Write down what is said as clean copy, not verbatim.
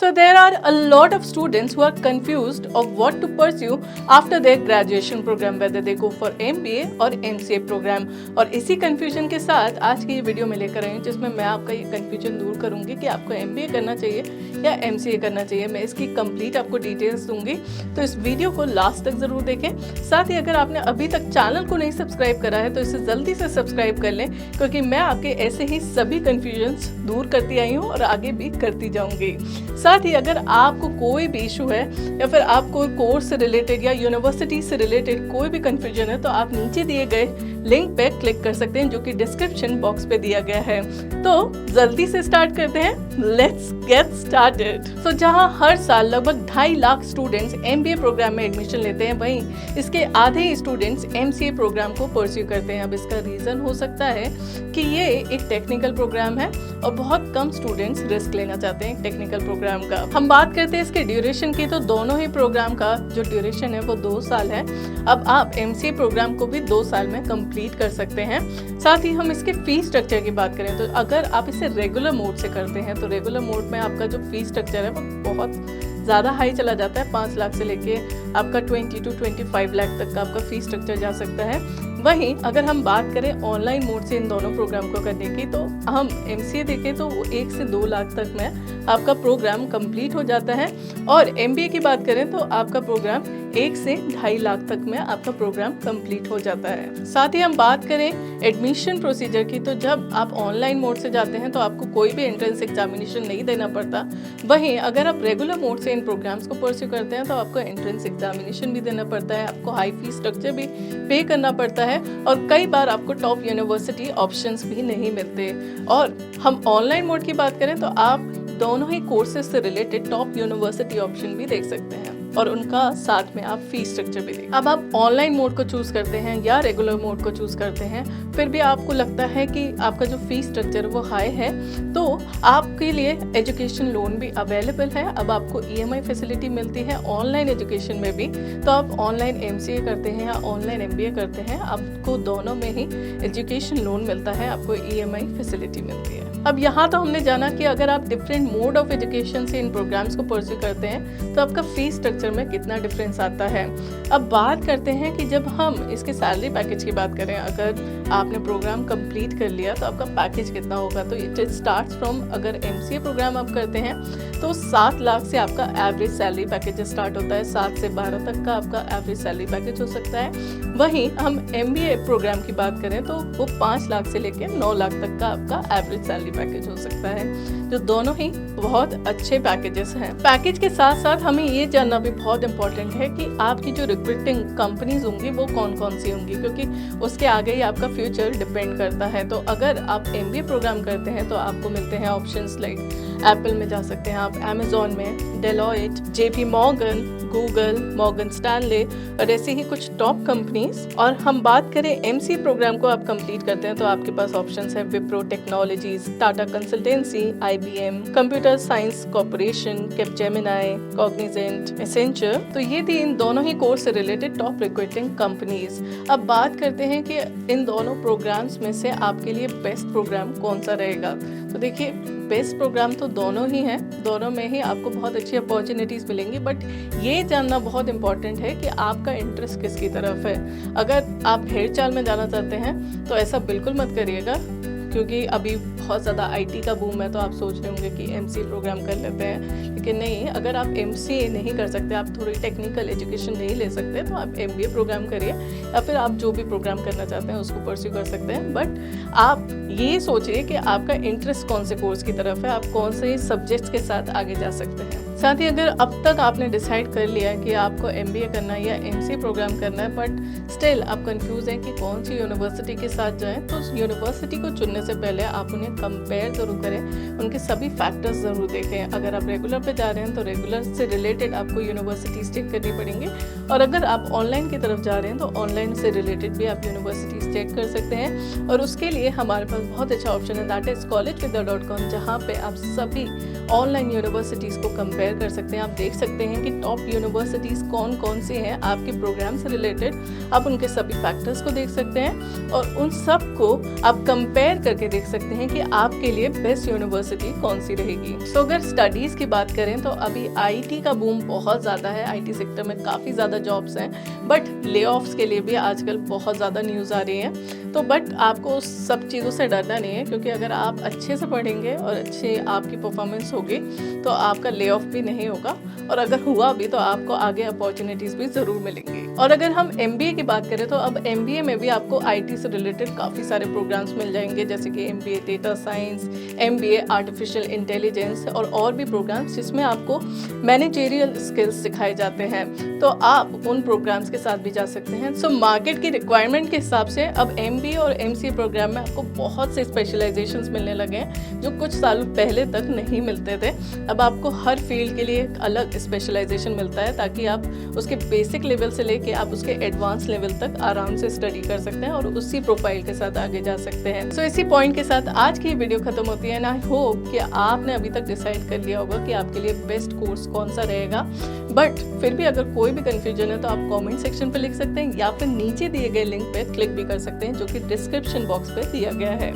So there are a lot of students who are confused of what to pursue after their graduation program, whether they go for MBA और MCA program। और इसी confusion के साथ आज की ये video में लेकर आई हूँ जिसमें मैं आपका ये confusion दूर करूँगी कि आपको MBA करना चाहिए या MCA करना चाहिए। मैं इसकी कंप्लीट आपको डिटेल्स दूंगी, तो इस वीडियो को लास्ट तक ज़रूर देखें। साथ ही अगर आपने अभी तक चैनल को नहीं सब्सक्राइब करा है तो इसे जल्दी से सब्सक्राइब कर लें, क्योंकि मैं आपके ऐसे ही सभी कन्फ्यूजन्स दूर करती आई हूँ और आगे भी करती जाऊँगी। साथ ही अगर आपको कोई भी इशू है या फिर आपको कोर्स से रिलेटेड या यूनिवर्सिटी से रिलेटेड कोई भी कन्फ्यूजन है तो आप नीचे दिए गए लिंक पे क्लिक कर सकते हैं, जो कि डिस्क्रिप्शन बॉक्स पे दिया गया है। तो जल्दी से स्टार्ट करते हैं, लेट्स गेट स्टार्टेड। तो जहां हर साल लगभग 2.5 लाख स्टूडेंट्स MBA प्रोग्राम में एडमिशन लेते हैं, वहीं इसके आधे ही स्टूडेंट्स MCA प्रोग्राम को परस्यू करते हैं। अब इसका रीज़न हो सकता है कि ये एक टेक्निकल प्रोग्राम है और बहुत कम स्टूडेंट्स रिस्क लेना चाहते हैं टेक्निकल प्रोग्राम का। हम बात करते हैं इसके ड्यूरेशन की, तो दोनों ही प्रोग्राम का जो ड्यूरेशन है वो 2 साल है। अब आप MCA प्रोग्राम को भी 2 साल में कंप्लीट कर सकते हैं। साथ ही हम इसके फीस स्ट्रक्चर की बात करें तो अगर आप इसे रेगुलर मोड से करते हैं तो रेगुलर मोड में आपका जो फीस स्ट्रक्चर है वो बहुत ज़्यादा हाई चला जाता है। 5 लाख से लेके आपका 20 to 25 लाख तक का आपका फीस स्ट्रक्चर जा सकता है। वहीं अगर हम बात करें ऑनलाइन मोड से इन दोनों प्रोग्राम को करने की, तो हम MCA देखें तो वो 1 से 2 लाख तक में आपका प्रोग्राम कंप्लीट हो जाता है, और MBA की बात करें तो आपका प्रोग्राम 1 से 2.5 लाख तक में आपका प्रोग्राम कंप्लीट हो जाता है। साथ ही हम बात करें एडमिशन प्रोसीजर की, तो जब आप ऑनलाइन मोड से जाते हैं तो आपको कोई भी एंट्रेंस एग्जामिनेशन नहीं देना पड़ता। वहीं अगर आप रेगुलर मोड से इन प्रोग्राम्स को परस्यू करते हैं तो आपको एंट्रेंस एग्जामिनेशन भी देना पड़ता है, आपको हाई फीस स्ट्रक्चर भी पे करना पड़ता है, और कई बार आपको टॉप यूनिवर्सिटी ऑप्शंस भी नहीं मिलते। और हम ऑनलाइन मोड की बात करें तो आप दोनों ही कोर्सेज से रिलेटेड टॉप यूनिवर्सिटी ऑप्शन भी देख सकते हैं, और उनका साथ में आप फीस स्ट्रक्चर भी देखें। अब आप ऑनलाइन मोड को चूज करते हैं या रेगुलर मोड को चूज करते हैं, फिर भी आपको लगता है कि आपका जो फीस स्ट्रक्चर वो हाई है, तो आपके लिए एजुकेशन लोन भी अवेलेबल है। अब आपको EMI फैसिलिटी मिलती है ऑनलाइन एजुकेशन में भी। तो आप ऑनलाइन MCA करते हैं या ऑनलाइन MBA करते हैं, आपको दोनों में ही एजुकेशन लोन मिलता है, आपको EMI फैसिलिटी मिलती है। अब यहाँ तो हमने जाना कि अगर आप डिफरेंट मोड ऑफ एजुकेशन से इन प्रोग्राम्स को परस्यू करते हैं तो आपका फीस स्ट्रक्चर में कितना डिफरेंस आता है। अब बात करते हैं कि जब हम इसके सैलरी पैकेज की बात करें, अगर आपने प्रोग्राम कंप्लीट कर लिया तो आपका पैकेज कितना होगा। तो इट स्टार्ट्स फ्रॉम, अगर MCA प्रोग्राम आप करते हैं तो 7 लाख से आपका एवरेज सैलरी पैकेज स्टार्ट होता है। 7 से 12 तक का आपका एवरेज सैलरी पैकेज हो सकता है। वहीं हम MBA प्रोग्राम की बात करें तो वो 5 लाख से लेकर 9 लाख तक का आपका एवरेज सैलरी पैकेज हो सकता है, जो दोनों ही बहुत अच्छे पैकेजेस हैं। पैकेज के साथ साथ हमें ये जानना भी बहुत इंपॉर्टेंट है कि आपकी जो रिक्रूटिंग कंपनीज होंगी वो कौन कौन सी होंगी, क्योंकि उसके आगे ही आपका फ्यूचर डिपेंड करता है। तो अगर आप MBA प्रोग्राम करते हैं तो आपको मिलते हैं ऑप्शंस लाइक एप्पल में जा सकते हैं आप, अमेजोन में, Deloitte, JP Morgan, Google, Morgan Stanley और ऐसी ही कुछ टॉप कंपनीज। और हम बात करें MCA प्रोग्राम को आप कंप्लीट करते हैं तो आपके पास ऑप्शंस है Wipro technologies, Tata consultancy, IBM, computer science corporation, Capgemini, Cognizant, Accenture. तो ये थी इन दोनों ही कोर्स से रिलेटेड टॉप रिक्रूटिंग कंपनीज। अब बात करते हैं कि इन दोनों प्रोग्राम्स में से आपके लिए बेस्ट प्रोग्राम कौन सा रहेगा। तो देखिए, बेस्ट प्रोग्राम तो दोनों ही हैं, दोनों में ही आपको बहुत अच्छी अपॉर्चुनिटीज़ मिलेंगी, बट ये जानना बहुत इंपॉर्टेंट है कि आपका इंटरेस्ट किसकी तरफ है। अगर आप हेयर चाल में जाना चाहते हैं तो ऐसा बिल्कुल मत करिएगा, क्योंकि अभी बहुत ज़्यादा IT का बूम है, तो आप सोच रहे होंगे कि MCA प्रोग्राम कर लेते हैं, लेकिन नहीं। अगर आप MCA नहीं कर सकते, आप थोड़ी टेक्निकल एजुकेशन नहीं ले सकते, तो आप MBA प्रोग्राम करिए, या फिर आप जो भी प्रोग्राम करना चाहते हैं उसको परस्यू कर सकते हैं। बट आप ये सोचिए कि आपका इंटरेस्ट कौन से कोर्स की तरफ है, आप कौन से सब्जेक्ट्स के साथ आगे जा सकते हैं। साथ ही अगर अब तक आपने डिसाइड कर लिया कि आपको MBA करना है या MCA प्रोग्राम करना है, बट स्टिल आप कंफ्यूज हैं कि कौन सी यूनिवर्सिटी के साथ जाएं, तो उस यूनिवर्सिटी को चुनने से पहले आप उन्हें कंपेयर ज़रूर करें, उनके सभी फैक्टर्स ज़रूर देखें। अगर आप रेगुलर पे जा रहे हैं तो रेगुलर से रिलेटेड आपको यूनिवर्सिटीज़ चेक करनी पड़ेंगी, और अगर आप ऑनलाइन की तरफ जा रहे हैं तो ऑनलाइन से रिलेटेड भी आप यूनिवर्सिटीज़ चेक कर सकते हैं। और उसके लिए हमारे पास बहुत अच्छा ऑप्शन है, दैट इज़ collegevidya.com, जहाँ पे आप सभी ऑनलाइन यूनिवर्सिटीज़ को कंपेयर कंपेयर कर सकते हैं। आप देख सकते हैं कि टॉप यूनिवर्सिटीज़ कौन कौन सी हैं आपके प्रोग्राम से रिलेटेड, आप उनके सभी फैक्टर्स को देख सकते हैं और उन सब को आप कंपेयर करके देख सकते हैं कि आपके लिए बेस्ट यूनिवर्सिटी कौन सी रहेगी। तो अगर स्टडीज़ की बात करें तो अभी आईटी का बूम बहुत ज़्यादा है, आईटी सेक्टर में काफ़ी ज़्यादा जॉब्स हैं, बट ले ऑफ्स के लिए भी आजकल बहुत ज़्यादा न्यूज़ आ रही हैं। तो बट आपको उस सब चीज़ों से डरना नहीं है, क्योंकि अगर आप अच्छे से पढ़ेंगे और अच्छे आपकी परफॉर्मेंस होगी तो आपका ले ऑफ भी नहीं होगा, और अगर हुआ भी तो आपको आगे अपॉर्चुनिटीज़ भी ज़रूर मिलेंगी। और अगर हम एमबीए की बात करें तो अब एमबीए में भी आपको आईटी से रिलेटेड काफ़ी सारे प्रोग्राम्स मिल जाएंगे, जैसे कि MBA data science, MBA artificial intelligence और भी प्रोग्राम्स जिसमें आपको मैनेजेरियल स्किल्स सिखाए जाते हैं। तो आप उन प्रोग्राम्स के साथ भी जा सकते हैं। सो मार्केट की रिक्वायरमेंट के हिसाब से अब एमबीए और एमसीए प्रोग्राम में आपको बहुत से स्पेशलाइजेशंस मिलने लगे हैं जो कुछ सालों पहले तक नहीं मिलते थे। अब आपको हर फील्ड के लिए एक अलग स्पेशलाइजेशन मिलता है, ताकि आप उसके बेसिक लेवल से लेके आप उसके एडवांस लेवल तक आराम से स्टडी कर सकते हैं और उसी प्रोफाइल के साथ आगे जा सकते हैं। सो इसी पॉइंट के साथ आज की वीडियो खत्म होती है। आई होप कि आपने अभी तक डिसाइड कर लिया होगा कि आपके लिए बेस्ट कोर्स कौन सा रहेगा, बट फिर भी अगर कोई भी कंफ्यूजन है तो आप कमेंट सेक्शन पे लिख सकते हैं या फिर नीचे दिए गए लिंक पे क्लिक भी कर सकते हैं, जो कि डिस्क्रिप्शन बॉक्स पे दिया गया है।